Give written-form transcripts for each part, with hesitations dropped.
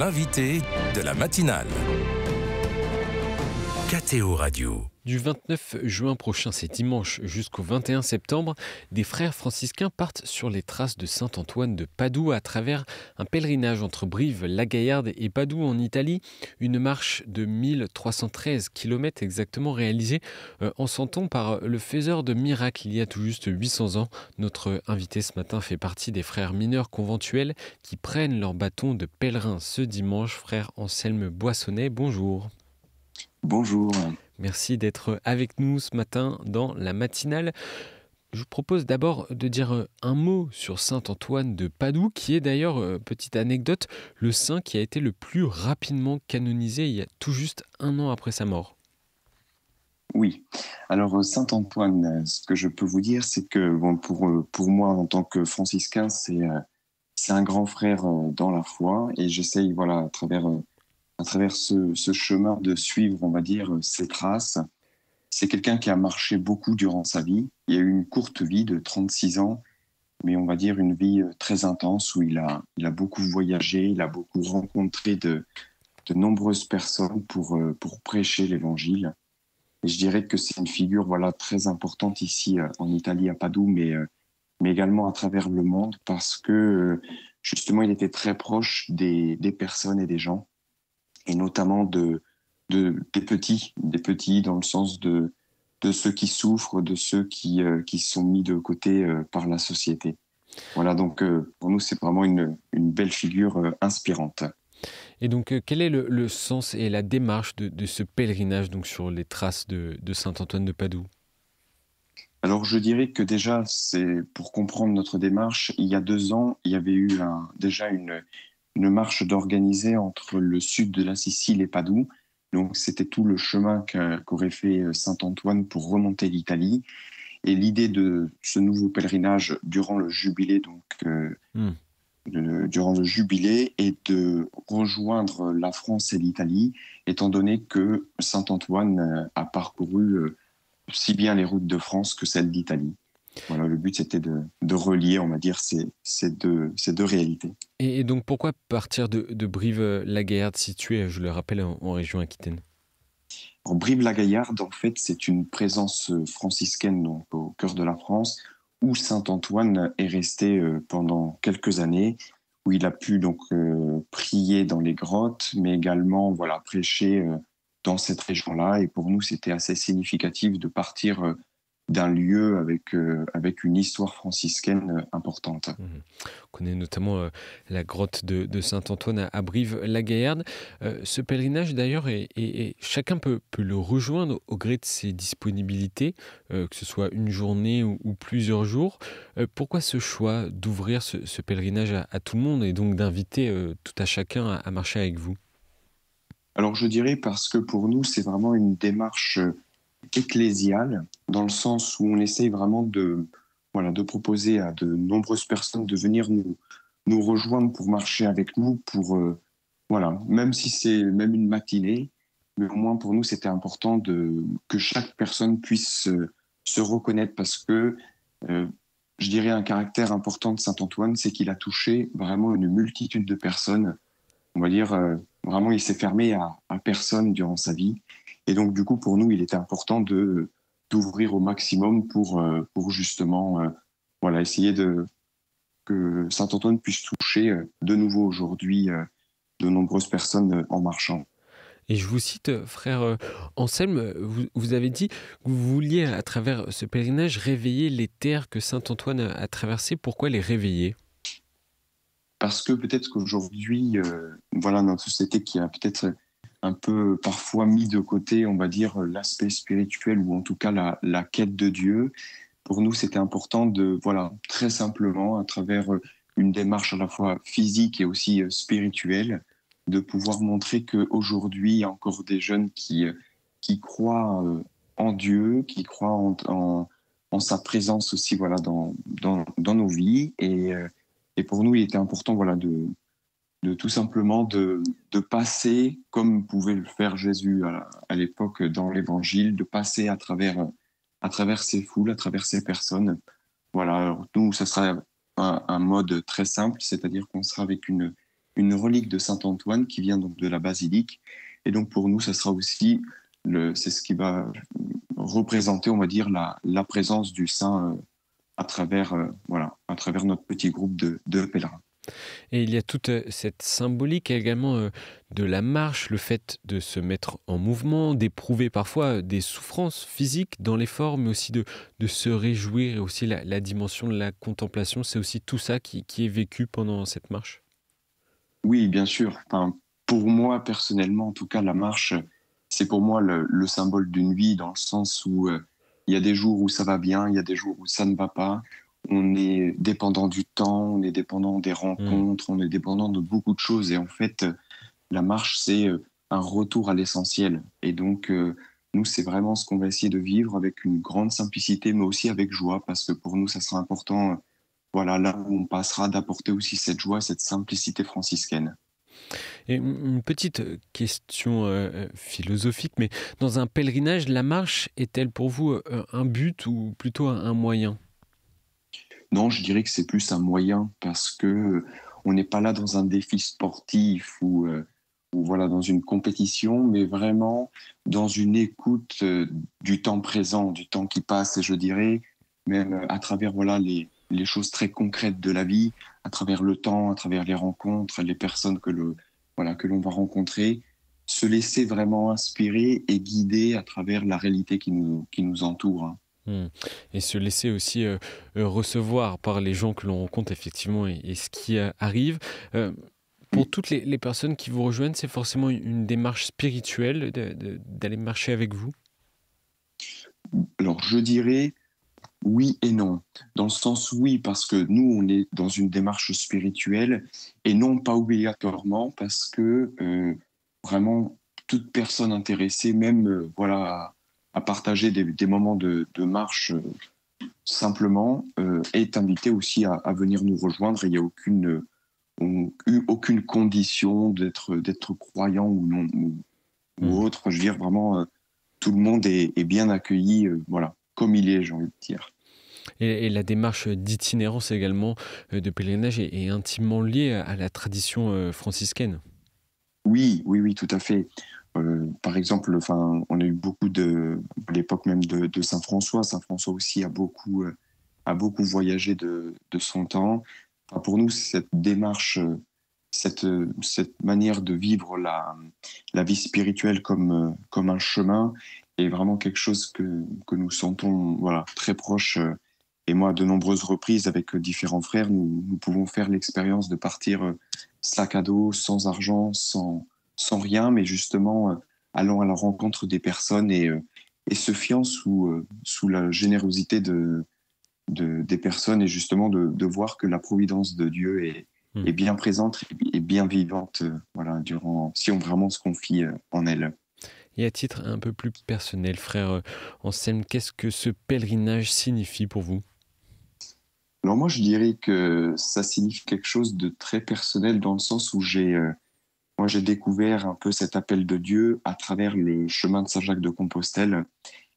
l'invité de la matinale. KTO Radio. Du 29 juin prochain, c'est dimanche, jusqu'au 21 septembre, des frères franciscains partent sur les traces de Saint-Antoine de Padoue à travers un pèlerinage entre Brive, La Gaillarde et Padoue en Italie. Une marche de 1313 km exactement réalisée en son par le faiseur de miracles il y a tout juste 800 ans. Notre invité ce matin fait partie des frères mineurs conventuels qui prennent leur bâton de pèlerin ce dimanche. Frère Anselme Boissonnet, bonjour. Bonjour. Merci d'être avec nous ce matin dans la matinale. Je vous propose d'abord de dire un mot sur Saint-Antoine de Padoue, qui est d'ailleurs, petite anecdote, le saint qui a été le plus rapidement canonisé il y a tout juste un an après sa mort. Oui, alors Saint-Antoine, ce que je peux vous dire, c'est que bon, pour moi, en tant que franciscain, c'est un grand frère dans la foi, et j'essaye, voilà, à travers ce chemin de suivre, on va dire, ses traces. C'est quelqu'un qui a marché beaucoup durant sa vie. Il a eu une courte vie de 36 ans, mais on va dire une vie très intense où il a beaucoup voyagé, il a beaucoup rencontré de nombreuses personnes pour prêcher l'évangile. Et je dirais que c'est une figure, voilà, très importante ici en Italie, à Padoue, mais également à travers le monde, parce que justement, il était très proche des personnes et des gens, et notamment des petits dans le sens de ceux qui souffrent, de ceux qui sont mis de côté par la société. Voilà, donc pour nous, c'est vraiment une belle figure inspirante. Et donc, quel est le sens et la démarche de ce pèlerinage donc, sur les traces de Saint-Antoine de Padoue ? Alors, je dirais que déjà, c'est pour comprendre notre démarche, il y a 2 ans, il y avait eu déjà une marche d'organiser entre le sud de la Sicile et Padoue. Donc, c'était tout le chemin qu'aurait fait Saint-Antoine pour remonter l'Italie. Et l'idée de ce nouveau pèlerinage durant le jubilé, durant le jubilé, est de rejoindre la France et l'Italie, étant donné que Saint-Antoine a parcouru si bien les routes de France que celles d'Italie. Voilà, le but, c'était de relier, on va dire, ces deux réalités. Et donc, pourquoi partir de Brive-La Gaillarde, située, je le rappelle, en région Aquitaine ? En Brive-la-Gaillarde, en fait, c'est une présence franciscaine, donc au cœur de la France, où Saint-Antoine est resté pendant quelques années, où il a pu donc prier dans les grottes, mais également, voilà, prêcher dans cette région-là. Et pour nous, c'était assez significatif de partir d'un lieu avec une histoire franciscaine importante. On connaît notamment la grotte de Saint-Antoine à Brive-la-Gaillarde. Ce pèlerinage, d'ailleurs, chacun peut le rejoindre au gré de ses disponibilités, que ce soit une journée ou plusieurs jours. Pourquoi ce choix d'ouvrir ce pèlerinage à tout le monde et donc d'inviter tout à chacun à marcher avec vous ? Alors, je dirais parce que pour nous, c'est vraiment une démarche ecclésiale, dans le sens où on essaye vraiment de proposer à de nombreuses personnes de venir nous rejoindre pour marcher avec nous, même si c'est même une matinée, mais au moins pour nous, c'était important que chaque personne puisse se reconnaître, parce que je dirais un caractère important de Saint-Antoine, c'est qu'il a touché vraiment une multitude de personnes. On va dire, vraiment, il s'est fermé à personne durant sa vie. Et donc, du coup, pour nous, il était important d'ouvrir au maximum pour justement essayer que Saint-Antoine puisse toucher de nouveau aujourd'hui de nombreuses personnes en marchant. Et je vous cite, frère Anselme, vous avez dit que vous vouliez, à travers ce pèlerinage, réveiller les terres que Saint-Antoine a traversées. Pourquoi les réveiller ? Parce que peut-être qu'aujourd'hui, notre société qui a peut-être un peu parfois mis de côté, on va dire, l'aspect spirituel, ou en tout cas la quête de Dieu. Pour nous, c'était important très simplement, à travers une démarche à la fois physique et aussi spirituelle, de pouvoir montrer qu'aujourd'hui, il y a encore des jeunes qui croient en Dieu, qui croient en sa présence aussi, dans nos vies. Et pour nous, il était important, de tout simplement de passer, comme pouvait le faire Jésus à l'époque dans l'Évangile, de passer à travers ces foules, à travers ces personnes. Voilà, alors nous, ça sera un mode très simple, c'est-à-dire qu'on sera avec une une relique de Saint-Antoine qui vient donc de la basilique. Et donc pour nous, ça sera aussi c'est ce qui va représenter, on va dire, la présence du saint à travers notre petit groupe de pèlerins. Et il y a toute cette symbolique également de la marche, le fait de se mettre en mouvement, d'éprouver parfois des souffrances physiques dans l'effort, mais aussi de se réjouir, et aussi la dimension de la contemplation. C'est aussi tout ça qui est vécu pendant cette marche. Oui, bien sûr. Enfin, pour moi, personnellement, en tout cas, la marche, c'est pour moi le symbole d'une vie, dans le sens où il y a des jours où ça va bien, il y a des jours où ça ne va pas. On est dépendant du temps, on est dépendant des Mm. rencontres, on est dépendant de beaucoup de choses. Et en fait, la marche, c'est un retour à l'essentiel. Et donc, nous, c'est vraiment ce qu'on va essayer de vivre avec une grande simplicité, mais aussi avec joie, parce que pour nous, ça sera important, voilà, là où on passera, d'apporter aussi cette joie, cette simplicité franciscaine. Et une petite question philosophique, mais dans un pèlerinage, la marche est-elle pour vous un but ou plutôt un moyen? Non, je dirais que c'est plus un moyen parce que on n'est pas là dans un défi sportif ou voilà dans une compétition, mais vraiment dans une écoute du temps présent, du temps qui passe, et je dirais même à travers voilà les choses très concrètes de la vie, à travers le temps, à travers les rencontres, les personnes que l'on va rencontrer, se laisser vraiment inspirer et guider à travers la réalité qui nous entoure, hein. Hmm. Et se laisser aussi recevoir par les gens que l'on rencontre effectivement et ce qui arrive. Euh, pour toutes les personnes qui vous rejoignent, c'est forcément une démarche spirituelle d'aller marcher avec vous? Alors je dirais oui et non. Dans le sens oui, parce que nous, on est dans une démarche spirituelle et non pas obligatoirement parce que vraiment toute personne intéressée, même voilà, à partager des moments de marche simplement, est invitée aussi à venir nous rejoindre. Et il n'y a aucune condition d'être croyant ou non ou Hmm. autre. Je veux dire vraiment, tout le monde est bien accueilli, voilà, comme il est, j'ai envie de dire. Et la démarche d'itinérance également, de pèlerinage est intimement liée à la tradition franciscaine. Oui, oui, oui, tout à fait. Par exemple, enfin, on a eu beaucoup à l'époque même de Saint François. Saint François aussi a beaucoup voyagé de son temps. Enfin, pour nous, cette démarche, cette manière de vivre la vie spirituelle comme un chemin est vraiment quelque chose que nous sentons, voilà, très proche. Et moi, à de nombreuses reprises, avec différents frères, nous pouvons faire l'expérience de partir sac à dos, sans argent, sans rien, mais justement allant à la rencontre des personnes et se fiant sous la générosité des personnes et justement de voir que la providence de Dieu Hmm. est bien présente et bien vivante, voilà, si on vraiment se confie en elle. Et à titre un peu plus personnel, frère Anselme, qu'est-ce que ce pèlerinage signifie pour vous? Alors moi, je dirais que ça signifie quelque chose de très personnel dans le sens où moi, j'ai découvert un peu cet appel de Dieu à travers le chemin de Saint-Jacques de Compostelle.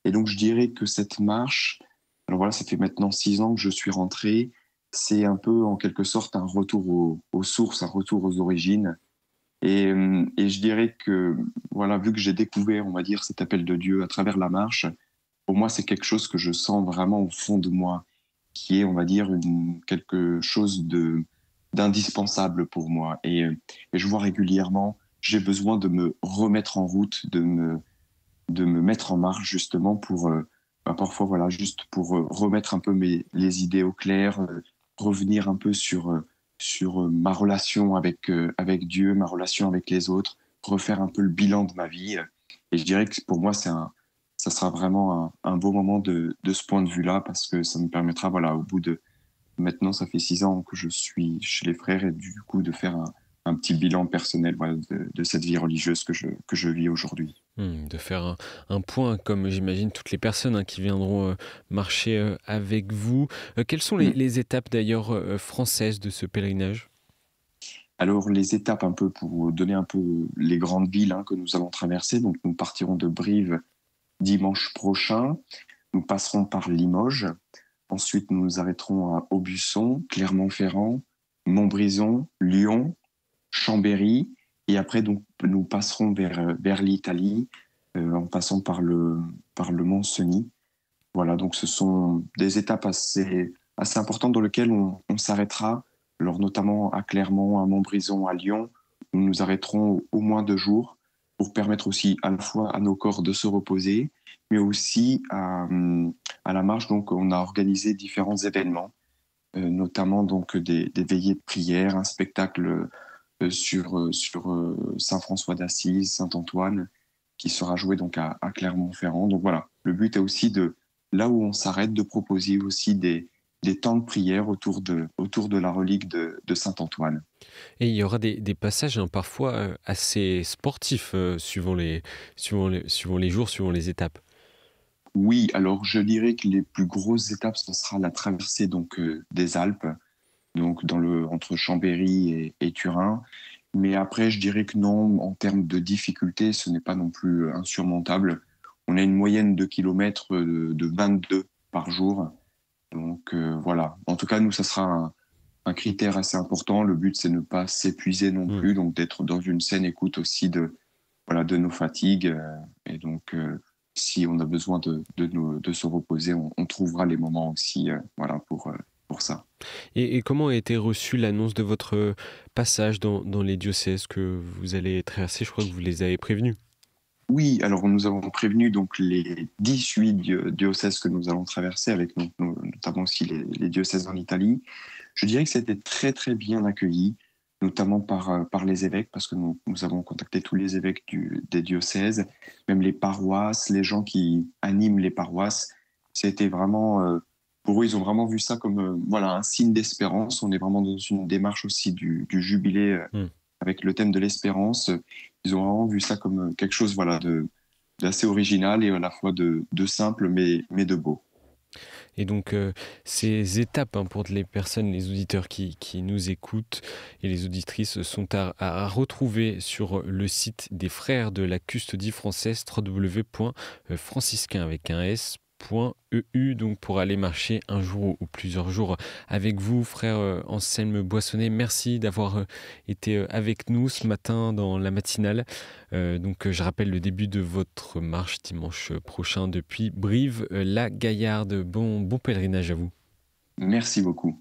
Et donc, je dirais que cette marche, alors voilà, ça fait maintenant 6 ans que je suis rentré, c'est un peu en quelque sorte un retour aux sources, un retour aux origines. Et je dirais que, voilà, vu que j'ai découvert, on va dire, cet appel de Dieu à travers la marche, pour moi, c'est quelque chose que je sens vraiment au fond de moi, qui est, on va dire, quelque chose d'indispensable pour moi. Et je vois régulièrement, j'ai besoin de me remettre en route, de me mettre en marche justement pour, parfois, voilà, juste pour remettre un peu les idées au clair, revenir un peu sur ma relation avec Dieu, ma relation avec les autres, refaire un peu le bilan de ma vie. Et je dirais que pour moi, ça sera vraiment un beau moment de ce point de vue-là, parce que ça me permettra, voilà, au bout de, maintenant, ça fait 6 ans que je suis chez les frères, et du coup, de faire un petit bilan personnel, voilà, de cette vie religieuse que je vis aujourd'hui. De faire un point, comme j'imagine toutes les personnes qui viendront marcher avec vous. Quelles sont Mm. les étapes d'ailleurs françaises de ce pèlerinage? Alors, les étapes un peu pour donner un peu les grandes villes que nous allons traverser. Donc, nous partirons de Brive dimanche prochain. Nous passerons par Limoges. Ensuite, nous nous arrêterons à Aubusson, Clermont-Ferrand, Montbrison, Lyon. Chambéry, et après donc nous passerons vers l'Italie en passant par le mont Cenis. Voilà, donc ce sont des étapes assez importantes dans lesquelles on s'arrêtera, alors notamment à Clermont, à Montbrison, à Lyon, où nous nous arrêterons au moins 2 jours pour permettre aussi à la fois à nos corps de se reposer, mais aussi à la marche. Donc, on a organisé différents événements, notamment donc des veillées de prière, un spectacle sur Saint-François d'Assise, Saint-Antoine, qui sera joué donc à Clermont-Ferrand. Donc voilà, le but est aussi là où on s'arrête, de proposer aussi des temps de prière autour de la relique de Saint-Antoine. Et il y aura des passages parfois assez sportifs suivant les jours, suivant les étapes. Oui, alors je dirais que les plus grosses étapes, ce sera la traversée donc des Alpes, donc entre Chambéry et Turin. Mais après, je dirais que non, en termes de difficulté, ce n'est pas non plus insurmontable. On a une moyenne de kilomètres de 22 par jour. Donc voilà. En tout cas, nous, ça sera un critère assez important. Le but, c'est ne pas s'épuiser non plus, donc d'être dans une saine écoute aussi de nos fatigues. Et donc, si on a besoin de se reposer, on trouvera les moments aussi pour ça. Et comment a été reçue l'annonce de votre passage dans les diocèses que vous allez traverser? Je crois que vous les avez prévenus. Oui, alors nous avons prévenu donc les 18 diocèses que nous allons traverser, avec notamment aussi les diocèses en Italie. Je dirais que c'était très très bien accueilli, notamment par les évêques, parce que nous avons contacté tous les évêques des diocèses, même les paroisses, les gens qui animent les paroisses. C'était vraiment, pour eux, ils ont vraiment vu ça comme un signe d'espérance. On est vraiment dans une démarche aussi du jubilé avec le thème de l'espérance. Ils ont vraiment vu ça comme quelque chose d'assez original et à la fois de simple mais de beau. Et donc, ces étapes pour les personnes, les auditeurs qui nous écoutent et les auditrices sont à retrouver sur le site des Frères de la Custodie Française, www.franciscain avec un s.eu, donc pour aller marcher un jour ou plusieurs jours avec vous, frère Anselme Boissonnet. Merci d'avoir été avec nous ce matin dans la matinale. Je rappelle le début de votre marche dimanche prochain depuis Brive-la-Gaillarde. Bon pèlerinage à vous. Merci beaucoup.